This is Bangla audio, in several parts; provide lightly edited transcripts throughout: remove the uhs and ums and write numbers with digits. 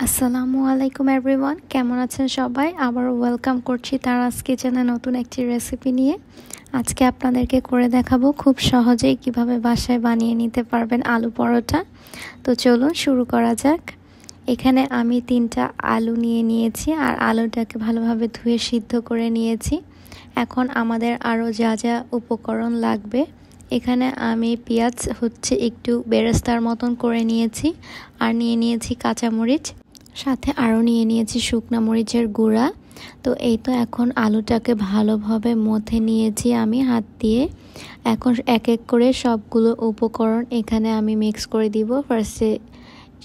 আসসালামু আলাইকুম এভরিওয়ান, কেমন আছেন সবাই? আবার ওয়েলকাম করছি তারাস কিচেনে নতুন একটি রেসিপি নিয়ে। আজকে আপনাদেরকে করে দেখাবো খুব সহজেই কিভাবে বাসায় বানিয়ে নিতে পারবেন আলু পরোটা। তো চলুন শুরু করা যাক। এখানে আমি 3টা আলু নিয়ে নিয়েছি আর আলুটাকে ভালোভাবে ধুয়ে সিদ্ধ করে নিয়েছি। এখন আমাদের আরও যা যা উপকরণ লাগবে, এখানে আমি পেঁয়াজ একটু বেরেস্তার মতন করে নিয়েছি, আর নিয়ে নিয়েছি কাঁচামরিচ, সাথে আরও নিয়ে নিয়েছি শুকনো মরিচের গুঁড়া। তো এই তো এখন আলুটাকে ভালোভাবে মথে নিয়েছি আমি হাত দিয়ে। এখন এক এক করে সবগুলো উপকরণ এখানে আমি মিক্স করে দিব। ফার্স্টে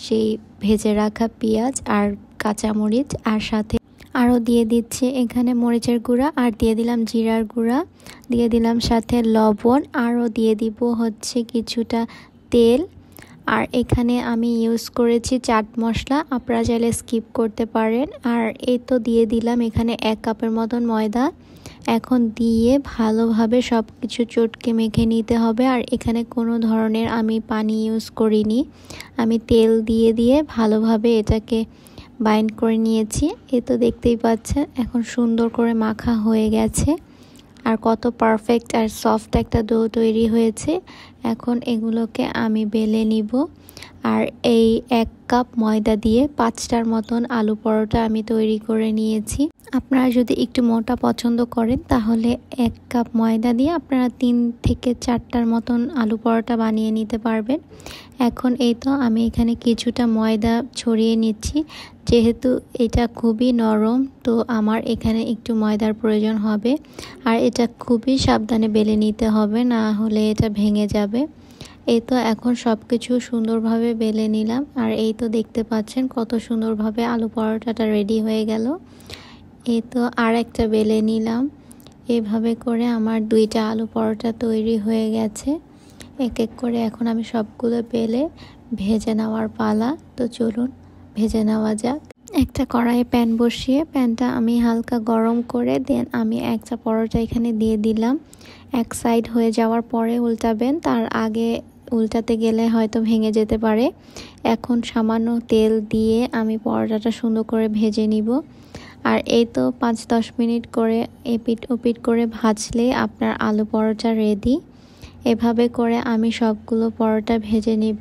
সেই ভেজে রাখা পেঁয়াজ আর কাঁচামরিচ, আর সাথে আরও দিয়ে দিচ্ছি এখানে মরিচের গুঁড়া, আর দিয়ে দিলাম জিরার গুঁড়া, দিয়ে দিলাম সাথে লবণ, আরও দিয়ে দিব কিছুটা তেল। আর এখানে আমি ইউজ করেছি চাট মশলা, আপনারা চাইলে স্কিপ করতে পারেন। আর এই তো দিয়ে দিলাম এখানে 1 কাপের মতন ময়দা। এখন দিয়ে ভালোভাবে সব কিছু চটকে মেখে নিতে হবে। আর এখানে কোনো ধরনের আমি পানি ইউজ করিনি, আমি তেল দিয়ে দিয়ে ভালোভাবে এটাকে বাইন্ড করে নিয়েছি। এ তো দেখতেই পাচ্ছেন এখন সুন্দর করে মাখা হয়ে গেছে, আর কত পারফেক্ট আর সফট একটা ডো তৈরি হয়েছে। এখন এগুলোকে আমি বেলে নিব। আর এই 1 কাপ ময়দা দিয়ে 5টার মতন আলু পরোটা আমি তৈরি করে নিয়েছি। আপনারা যদি একটু মোটা পছন্দ করেন তাহলে 1 কাপ ময়দা দিয়ে আপনারা 3 থেকে 4টার মতন আলু পরোটা বানিয়ে নিতে পারবেন। এখন এই তো আমি এখানে কিছুটা ময়দা ছড়িয়ে নিচ্ছি, যেহেতু এটা খুবই নরম, তো আমার এখানে একটু ময়দার প্রয়োজন হবে। আর এটা খুবই সাবধানে বেলে নিতে হবে, না হলে এটা ভেঙে যাবে। এই তো এখন সব কিছু সুন্দরভাবে বেলে নিলাম, আর এই তো দেখতে পাচ্ছেন কত সুন্দরভাবে আলু পরোটাটা রেডি হয়ে গেল। এই তো আর একটা বেলে নিলাম। এভাবে করে আমার 2টা আলু পরোটা তৈরি হয়ে গেছে। এক এক করে এখন আমি সবগুলো বেলে ভেজে নেওয়ার পালা। তো চলুন ভেজে নেওয়া যাক। একটা কড়াইয়ে প্যান বসিয়ে প্যানটা আমি হালকা গরম করে দেন আমি একটা পরোটা এখানে দিয়ে দিলাম। এক সাইড হয়ে যাওয়ার পরে উল্টাবেন, তার আগে উল্টাতে গেলে হয়তো ভেঙে যেতে পারে। এখন সামান্য তেল দিয়ে আমি পরোটাটা সুন্দর করে ভেজে নিব। আর এই তো 5-10 মিনিট করে এপিট ওপিট করে ভাজলে আপনার আলু পরোটা রেডি। এভাবে করে আমি সবগুলো পরোটা ভেজে নিব।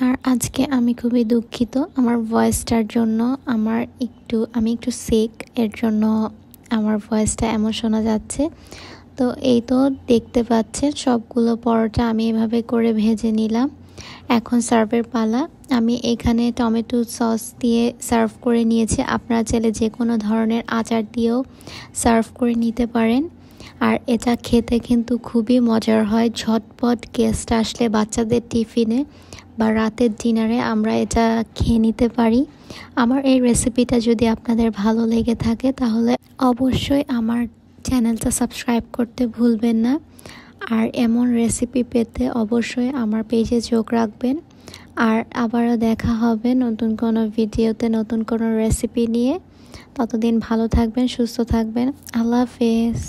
আর আজকে আমি খুবই দুঃখিত আমার ভয়েসটার জন্য, আমি একটু সিক, এর জন্য আমার ভয়েসটা এমন শোনা যাচ্ছে। তো এই তো দেখতে পাচ্ছেন সবগুলো পরোটা আমি এভাবে করে ভেজে নিলাম। এখন সার্ভের পালা। আমি এখানে টমেটো সস দিয়ে সার্ভ করে নিয়েছি, আপনারা চাইলে যে কোনো ধরনের আচার দিয়েও সার্ভ করে নিতে পারেন। আর এটা খেতে কিন্তু খুবই মজার হয়। ঝটপট গেস্ট আসলে বাচ্চাদের টিফিনে বা রাতের ডিনারে আমরা এটা খেয়ে নিতে পারি। আমার এই রেসিপিটা যদি আপনাদের ভালো লেগে থাকে তাহলে অবশ্যই আমার চ্যানেলটা সাবস্ক্রাইব করতে ভুলবেন না। আর এমন রেসিপি পেতে অবশ্যই আমার পেজে চোখ রাখবেন। আর আবারও দেখা হবে নতুন কোনো ভিডিওতে নতুন কোনো রেসিপি নিয়ে। ততদিন ভালো থাকবেন, সুস্থ থাকবেন। আল্লাহ হাফেজ।